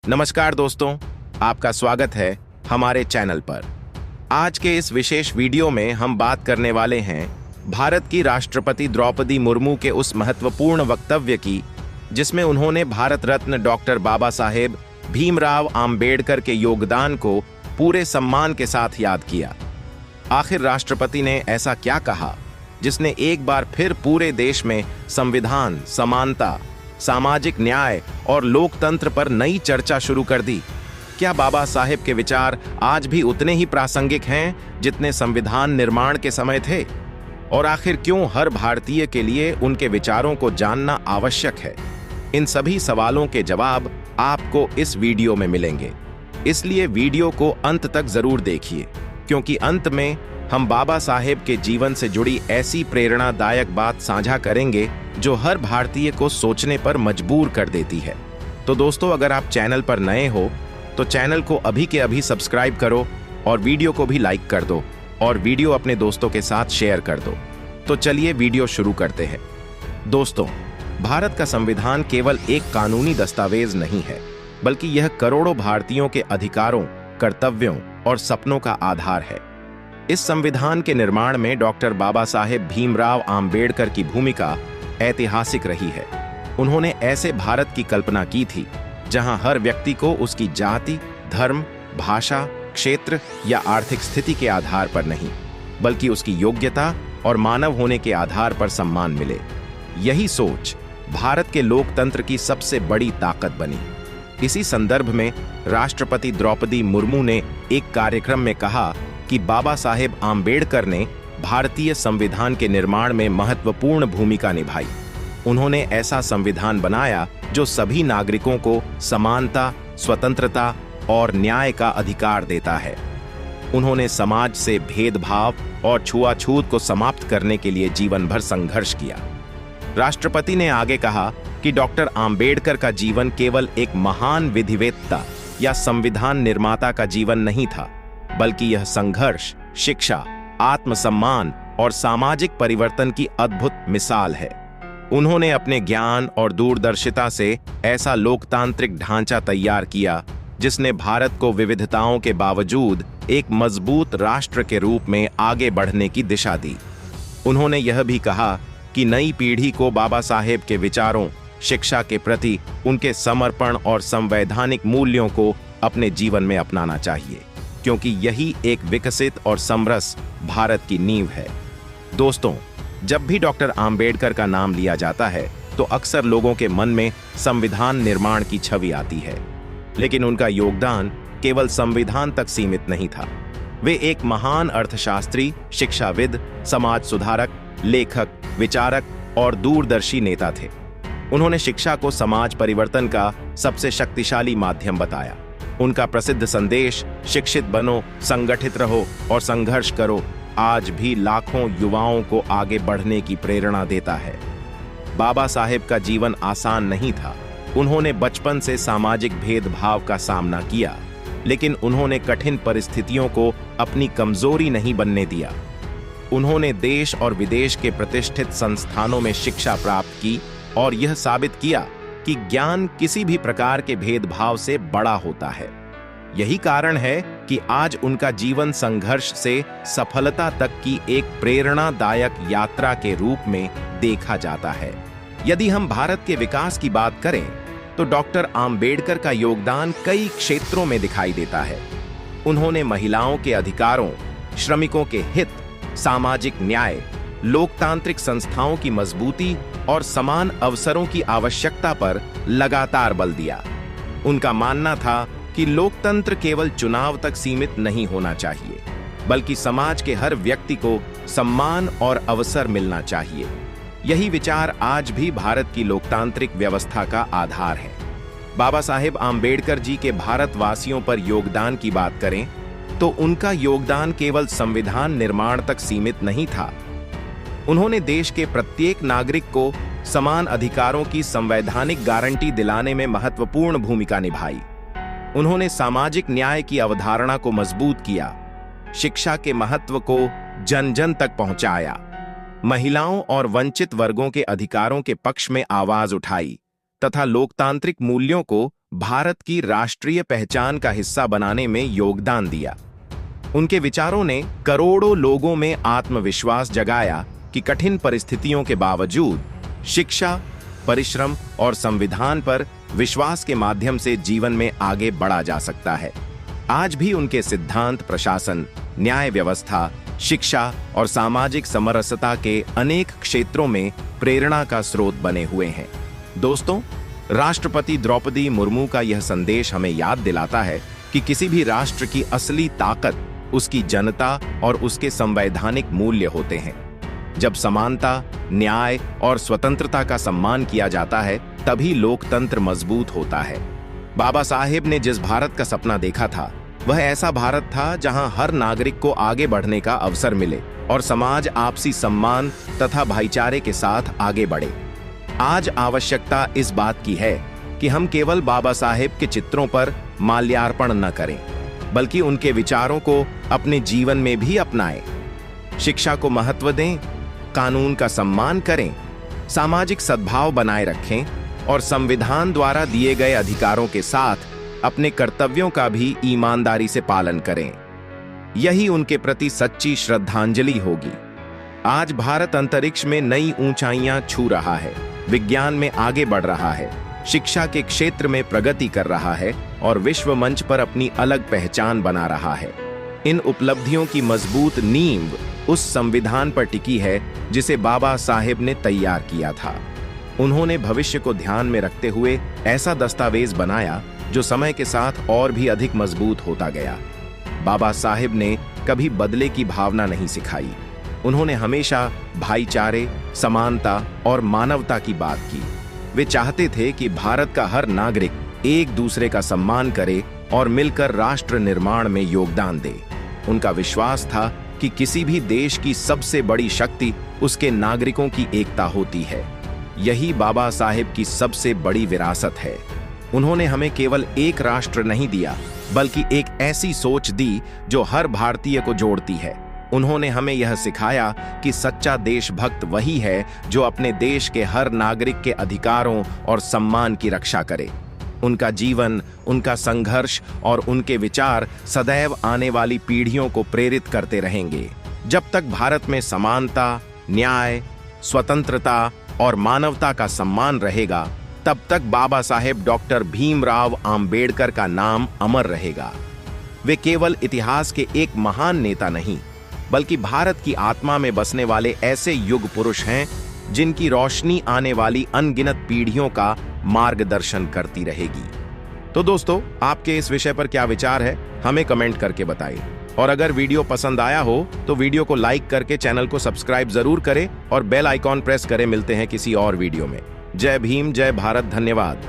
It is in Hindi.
नमस्कार दोस्तों, आपका स्वागत है हमारे चैनल पर। आज के इस विशेष वीडियो में हम बात करने वाले हैं भारत की राष्ट्रपति द्रौपदी मुर्मू के उस महत्वपूर्ण वक्तव्य की जिसमें उन्होंने भारत रत्न डॉक्टर बाबा साहेब भीमराव आम्बेडकर के योगदान को पूरे सम्मान के साथ याद किया। आखिर राष्ट्रपति ने ऐसा क्या कहा जिसने एक बार फिर पूरे देश में संविधान, समानता, सामाजिक न्याय और लोकतंत्र पर नई चर्चा शुरू कर दी? क्या बाबा साहेब के विचार आज भी उतने ही प्रासंगिक हैं जितने संविधान निर्माण के समय थे? और आखिर क्यों हर भारतीय के लिए उनके विचारों को जानना आवश्यक है? इन सभी सवालों के जवाब आपको इस वीडियो में मिलेंगे, इसलिए वीडियो को अंत तक जरूर देखिए, क्योंकि अंत में हम बाबा साहेब के जीवन से जुड़ी ऐसी प्रेरणादायक बात साझा करेंगे जो हर भारतीय को सोचने पर मजबूर कर देती है। तो दोस्तों, अगर आप चैनल पर नए हो तो चैनल को अभी के अभी सब्सक्राइब करो और वीडियो को भी लाइक कर दो और वीडियो अपने दोस्तों के साथ शेयर कर दो। तो चलिए वीडियो शुरू करते हैं। दोस्तों, भारत का संविधान केवल एक कानूनी दस्तावेज नहीं है, बल्कि यह करोड़ों भारतीयों के अधिकारों, कर्तव्यों और सपनों का आधार है। इस संविधान के निर्माण में डॉक्टर बाबा साहेब भीमराव आम्बेडकर की भूमिका ऐतिहासिक रही है। उन्होंने ऐसे भारत की कल्पना की थी जहां हर व्यक्ति को उसकी जाति, धर्म, भाषा, क्षेत्र या आर्थिक स्थिति के आधार पर नहीं, बल्कि उसकी योग्यता और मानव होने के आधार पर सम्मान मिले। यही सोच भारत के लोकतंत्र की सबसे बड़ी ताकत बनी। इसी संदर्भ में राष्ट्रपति द्रौपदी मुर्मू ने एक कार्यक्रम में कहा कि बाबा साहेब आम्बेडकर ने भारतीय संविधान के निर्माण में महत्वपूर्ण भूमिका निभाई। उन्होंने ऐसा संविधान बनाया जो सभी नागरिकों को समानता, स्वतंत्रता और न्याय का अधिकार देता है। उन्होंने समाज से भेदभाव और छुआछूत को समाप्त करने के लिए जीवन भर संघर्ष किया। राष्ट्रपति ने आगे कहा कि डॉक्टर आम्बेडकर का जीवन केवल एक महान विधिवेत्ता या संविधान निर्माता का जीवन नहीं था, बल्कि यह संघर्ष, शिक्षा, आत्मसम्मान और सामाजिक परिवर्तन की अद्भुत मिसाल है। उन्होंने अपने ज्ञान और दूरदर्शिता से ऐसा लोकतांत्रिक ढांचा तैयार किया जिसने भारत को विविधताओं के बावजूद एक मजबूत राष्ट्र के रूप में आगे बढ़ने की दिशा दी। उन्होंने यह भी कहा कि नई पीढ़ी को बाबा साहेब के विचारों, शिक्षा के प्रति उनके समर्पण और संवैधानिक मूल्यों को अपने जीवन में अपनाना चाहिए, क्योंकि यही एक विकसित और समरस भारत की नींव है। दोस्तों, जब भी डॉक्टर आम्बेडकर का नाम लिया जाता है तो अक्सर लोगों के मन में संविधान निर्माण की छवि आती है, लेकिन उनका योगदान केवल संविधान तक सीमित नहीं था। वे एक महान अर्थशास्त्री, शिक्षाविद, समाज सुधारक, लेखक, विचारक और दूरदर्शी नेता थे। उन्होंने शिक्षा को समाज परिवर्तन का सबसे शक्तिशाली माध्यम बताया। उनका प्रसिद्ध संदेश, शिक्षित बनो, संगठित रहो और संघर्ष करो, आज भी लाखों युवाओं को आगे बढ़ने की प्रेरणा देता है। बाबा साहेब का जीवन आसान नहीं था। उन्होंने बचपन से सामाजिक भेदभाव का सामना किया, लेकिन उन्होंने कठिन परिस्थितियों को अपनी कमजोरी नहीं बनने दिया। उन्होंने देश और विदेश के प्रतिष्ठित संस्थानों में शिक्षा प्राप्त की और यह साबित किया कि ज्ञान किसी भी प्रकार के भेदभाव से बड़ा होता है। यही कारण है कि आज उनका जीवन संघर्ष से सफलता तक की एक प्रेरणादायक यात्रा के रूप में देखा जाता है। यदि हम भारत के विकास की बात करें तो डॉक्टर आम्बेडकर का योगदान कई क्षेत्रों में दिखाई देता है। उन्होंने महिलाओं के अधिकारों, श्रमिकों के हित, सामाजिक न्याय, लोकतांत्रिक संस्थाओं की मजबूती और समान अवसरों की आवश्यकता पर लगातार बल दिया। उनका मानना था कि लोकतंत्र केवल चुनाव तक सीमित नहीं होना चाहिए, बल्कि समाज के हर व्यक्ति को सम्मान और अवसर मिलना चाहिए। यही विचार आज भी भारत की लोकतांत्रिक व्यवस्था का आधार है। बाबा साहेब आम्बेडकर जी के भारतवासियों पर योगदान की बात करें तो उनका योगदान केवल संविधान निर्माण तक सीमित नहीं था। उन्होंने देश के प्रत्येक नागरिक को समान अधिकारों की संवैधानिक गारंटी दिलाने में महत्वपूर्ण भूमिका निभाई। उन्होंने सामाजिक न्याय की अवधारणा को मजबूत किया, शिक्षा के महत्व को जन जन तक पहुंचाया, महिलाओं और वंचित वर्गों के अधिकारों के पक्ष में आवाज उठाई तथा लोकतांत्रिक मूल्यों को भारत की राष्ट्रीय पहचान का हिस्सा बनाने में योगदान दिया। उनके विचारों ने करोड़ों लोगों में आत्मविश्वास जगाया कि कठिन परिस्थितियों के बावजूद शिक्षा, परिश्रम और संविधान पर विश्वास के माध्यम से जीवन में आगे बढ़ा जा सकता है। आज भी उनके सिद्धांत प्रशासन, न्याय व्यवस्था, शिक्षा और सामाजिक समरसता के अनेक क्षेत्रों में प्रेरणा का स्रोत बने हुए हैं। दोस्तों, राष्ट्रपति द्रौपदी मुर्मू का यह संदेश हमें याद दिलाता है कि किसी भी राष्ट्र की असली ताकत उसकी जनता और उसके संवैधानिक मूल्य होते हैं। जब समानता, न्याय और स्वतंत्रता का सम्मान किया जाता है, तभी लोकतंत्र मजबूत होता है। बाबा साहेब ने जिस भारत का सपना देखा था, वह ऐसा भारत था जहां हर नागरिक को आगे बढ़ने का अवसर मिले और समाज आपसी सम्मान तथा भाईचारे के साथ आगे बढ़े। आज आवश्यकता इस बात की है कि हम केवल बाबा साहेब के चित्रों पर माल्यार्पण न करें, बल्कि उनके विचारों को अपने जीवन में भी अपनाएं। शिक्षा को महत्व दें, कानून का सम्मान करें, सामाजिक सद्भाव बनाए रखें और संविधान द्वारा दिए गए अधिकारों के साथ अपने कर्तव्यों का भी ईमानदारी से पालन करें। यही उनके प्रति सच्ची श्रद्धांजलि होगी। आज भारत अंतरिक्ष में नई ऊंचाइयां छू रहा है, विज्ञान में आगे बढ़ रहा है, शिक्षा के क्षेत्र में प्रगति कर रहा है और विश्व मंच पर अपनी अलग पहचान बना रहा है। इन उपलब्धियों की मजबूत नींव उस संविधान पर टिकी है जिसे बाबा साहेब ने तैयार किया था। उन्होंने भविष्य को ध्यान में रखते हुए ऐसा दस्तावेज बनाया जो समय के साथ और भी अधिक मजबूत होता गया। बाबा साहेब ने कभी बदले की भावना नहीं सिखाई। उन्होंने हमेशा भाईचारे, समानता और मानवता की बात की। वे चाहते थे कि भारत का हर नागरिक एक दूसरे का सम्मान करे और मिलकर राष्ट्र निर्माण में योगदान दे। उनका विश्वास था कि किसी भी देश की सबसे बड़ी शक्ति उसके नागरिकों की एकता होती है। यही बाबा साहेब की सबसे बड़ी विरासत है। उन्होंने हमें केवल एक राष्ट्र नहीं दिया, बल्कि एक ऐसी सोच दी जो हर भारतीय को जोड़ती है। उन्होंने हमें यह सिखाया कि सच्चा देशभक्त वही है जो अपने देश के हर नागरिक के अधिकारों और सम्मान की रक्षा करे। उनका जीवन, उनका संघर्ष और उनके विचार सदैव आने वाली पीढ़ियों को प्रेरित करते रहेंगे। जब तक भारत में समानता, न्याय, स्वतंत्रता और मानवता का सम्मान रहेगा, तब तक बाबा साहेब डॉक्टर भीमराव आम्बेडकर का नाम अमर रहेगा। वे केवल इतिहास के एक महान नेता नहीं, बल्कि भारत की आत्मा में बसने वाले ऐसे युग पुरुष हैं जिनकी रोशनी आने वाली अनगिनत पीढ़ियों का मार्गदर्शन करती रहेगी। तो दोस्तों, आपके इस विषय पर क्या विचार है, हमें कमेंट करके बताइए। और अगर वीडियो पसंद आया हो तो वीडियो को लाइक करके चैनल को सब्सक्राइब जरूर करें और बेल आइकॉन प्रेस करें। मिलते हैं किसी और वीडियो में। जय भीम, जय भारत, धन्यवाद।